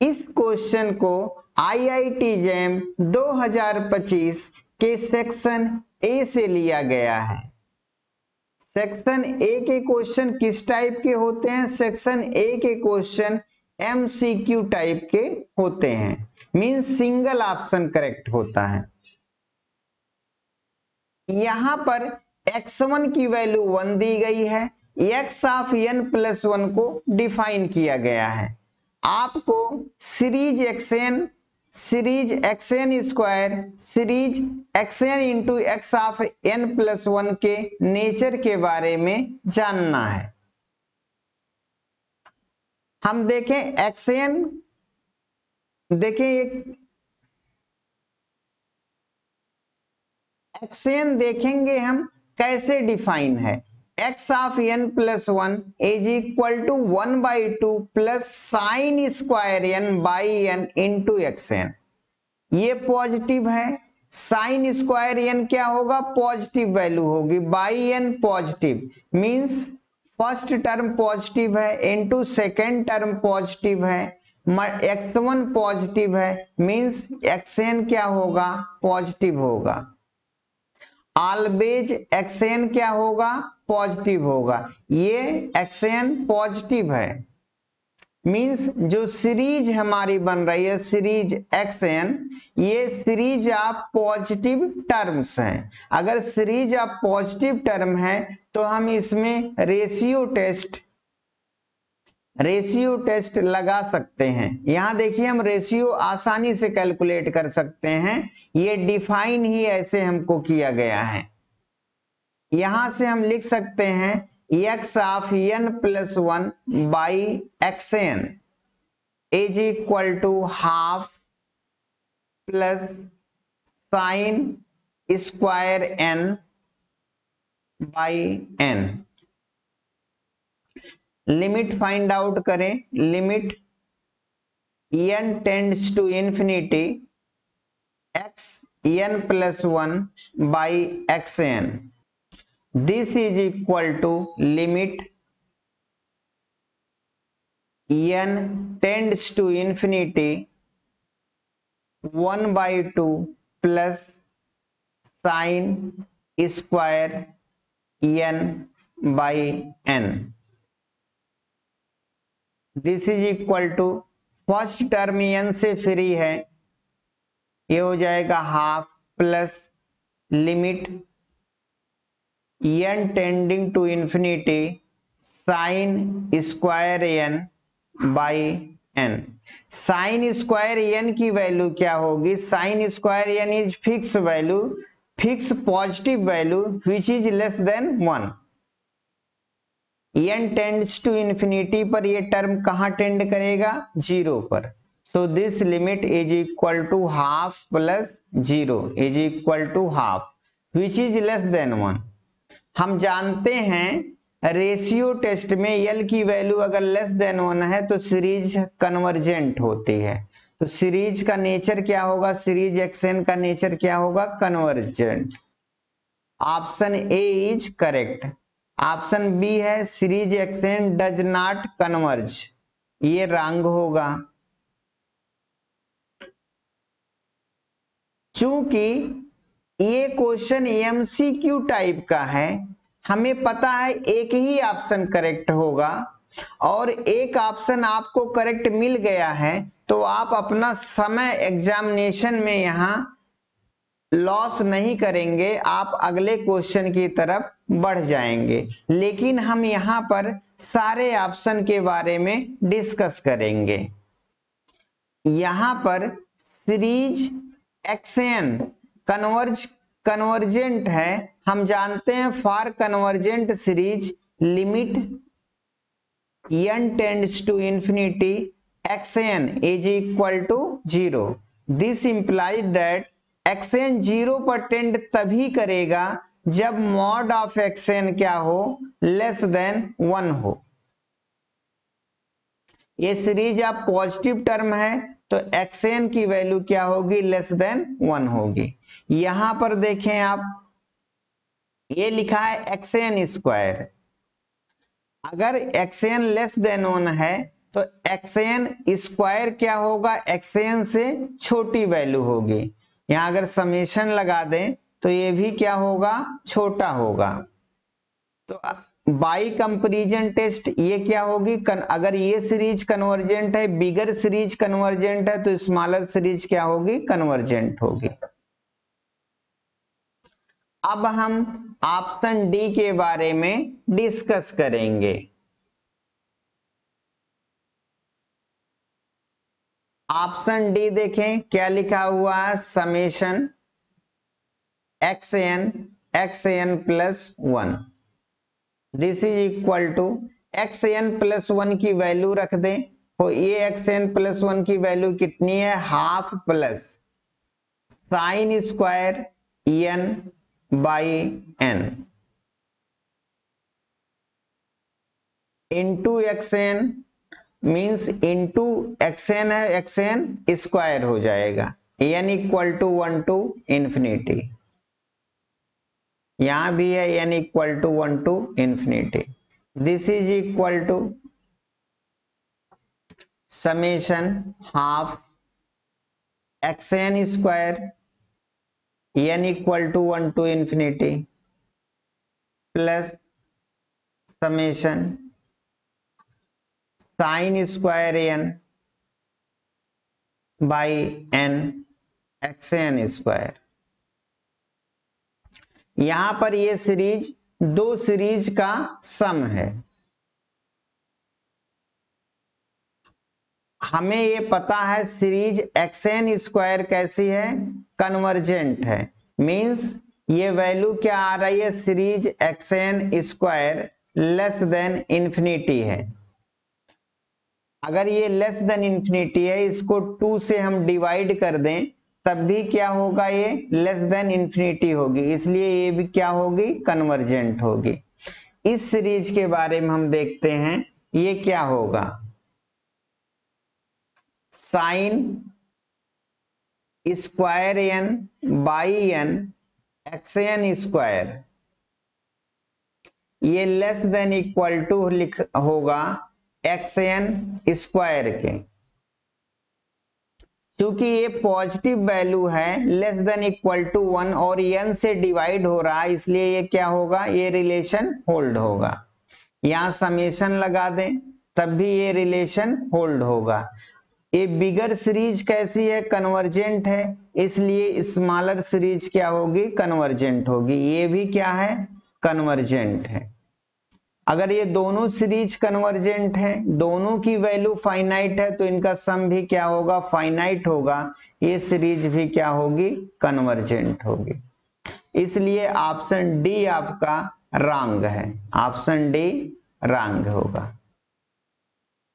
इस क्वेश्चन को IIT jam 2025 के सेक्शन ए से लिया गया है। सेक्शन ए के क्वेश्चन किस टाइप के होते हैं? सेक्शन ए के क्वेश्चन MCQ टाइप के होते हैं, मींस सिंगल ऑप्शन करेक्ट होता है। यहां पर x1 की वैल्यू 1 दी गई है, x ऑफ n प्लस 1 को डिफाइन किया गया है। आपको series xn square series xn into x of n plus 1 के नेचर के बारे में जानना है। हम देखें xn, देखें xn देखेंगे हम कैसे डिफाइन है। x of n plus 1 is equal to 1/2 plus sine square n by n into xn। ये पॉजिटिव है, साइन स्क्वायर n क्या होगा? पॉजिटिव वैल्यू होगी, by n positive means first term positive है इंटू सेकेंड टर्म पॉजिटिव है, x1 positive है means xn क्या होगा? पॉजिटिव होगा। ऑलवेज xn क्या होगा? पॉजिटिव होगा। ये xn पॉजिटिव है मींस जो सीरीज हमारी बन रही है सीरीज xn, ये सीरीज ऑफ पॉजिटिव टर्म्स हैं। अगर सीरीज ऑफ पॉजिटिव टर्म है तो हम इसमें रेशियो टेस्ट लगा सकते हैं। यहां देखिए हम रेशियो आसानी से कैलकुलेट कर सकते हैं, ये डिफाइन ही ऐसे हमको किया गया है। यहां से हम लिख सकते हैं x of n plus 1 by xn is equal to half plus sine square n by n। Limit find out करें, limit n tends to infinity x n plus 1 by xn, this is equal to limit n tends to infinity 1/2 plus sin square n by n। this is equal to first term n से free है, ये हो जाएगा half plus limit n tending to infinity sine square n by n। Sine square n की value क्या होगी? Sine square n is fix value, fix positive value which is less than 1। n tends to infinity पर ये term कहां tend करेगा? 0 पर। So this limit is equal to half plus 0 is equal to half which is less than 1। हम जानते हैं ratio test में L की वैल्यू अगर लेस देन 1 है तो सीरीज कन्वर्जेंट होती है। तो सीरीज का नेचर क्या होगा? सीरीज xn का नेचर क्या होगा? Convergent. Option A is correct. Option B है series xn does not converge, ये रॉन्ग होगा। चूंकि ये क्वेश्चन MCQ टाइप का है, हमें पता है एक ही ऑप्शन करेक्ट होगा और एक ऑप्शन आपको करेक्ट मिल गया है तो आप अपना समय एग्जामिनेशन में यहां लॉस नहीं करेंगे, आप अगले क्वेश्चन की तरफ बढ़ जाएंगे। लेकिन हम यहां पर सारे ऑप्शन के बारे में डिस्कस करेंगे। यहां पर सीरीज xn कन्वर्जेंट है, हम जानते हैं for convergent series limit n tends to infinity xn is equal to 0। This implies that xn 0 पर टेंड तभी करेगा जब मॉड ऑफ xn क्या हो? लेस देन 1 हो। ये सीरीज आप पॉजिटिव टर्म है तो xn की वैल्यू क्या होगी? लेस देन 1 होगी। यहां पर देखें आप, ये लिखा है xn स्क्वायर, अगर xn लेस देन 1 है तो तो xn स्क्वायर क्या होगा, xn से छोटी वैल्यू होगी। यहां अगर समेशन लगा दें तो ये भी क्या होगा, छोटा होगा। तो बाई कंपैरिजन टेस्ट ये क्या होगी, अगर ये सीरीज कन्वर्जेंट है, बिगर सीरीज कन्वर्जेंट है, तो स्मॉलर सीरीज क्या होगी, कन्वर्जेंट होगी। अब हम ऑप्शन डी के बारे में डिस्कस करेंगे। ऑप्शन डी देखें क्या लिखा हुआ है, summation xn plus 1, this is equal to xn plus 1 की वैल्यू रख दें, तो ये xn प्लस 1 की वैल्यू कितनी है, half plus sine square n by n into xn means into xn है, xn स्क्वायर हो जाएगा, n equal to 1 to infinity, यहां भी है n equal to 1 to infinity. This is equal to summation half xn square n equal to 1 to infinity plus summation sine square n by n xn square. यहां पर ये series दो series का सम है। हमें ये पता है सीरीज xn स्क्वायर कैसी है, कन्वर्जेंट है, मींस ये वैल्यू क्या आ रही है, series xn square less than infinity है। अगर ये लेस देन इंफिनिटी है, इसको 2 से हम डिवाइड कर दें तब भी क्या होगा, ये लेस देन इंफिनिटी होगी, इसलिए ये भी क्या होगी, कन्वर्जेंट होगी। इस सीरीज के बारे में हम देखते हैं ये क्या होगा, sign square n by n xn square, ये लेस देन इक्वल टू होगा xn स्क्वायर के। क्योंकि ये पॉजिटिव वैल्यू है, लेस देन इक्वल टू 1 और n से डिवाइड हो रहा है, इसलिए ये क्या होगा, ये रिलेशन होल्ड होगा। यहां समेशन लगा दें तब भी ये रिलेशन होल्ड होगा। ये बिगर सीरीज कैसी है, कन्वर्जेंट है, इसलिए स्मॉलर सीरीज क्या होगी, कन्वर्जेंट होगी। ये भी क्या है, कन्वर्जेंट है। अगर ये दोनों सीरीज कन्वर्जेंट है, दोनों की वैल्यू फाइनाइट है, तो इनका सम भी क्या होगा, फाइनाइट होगा। ये सीरीज भी क्या होगी, कन्वर्जेंट होगी। इसलिए ऑप्शन डी आपका रॉन्ग है, ऑप्शन डी रॉन्ग होगा।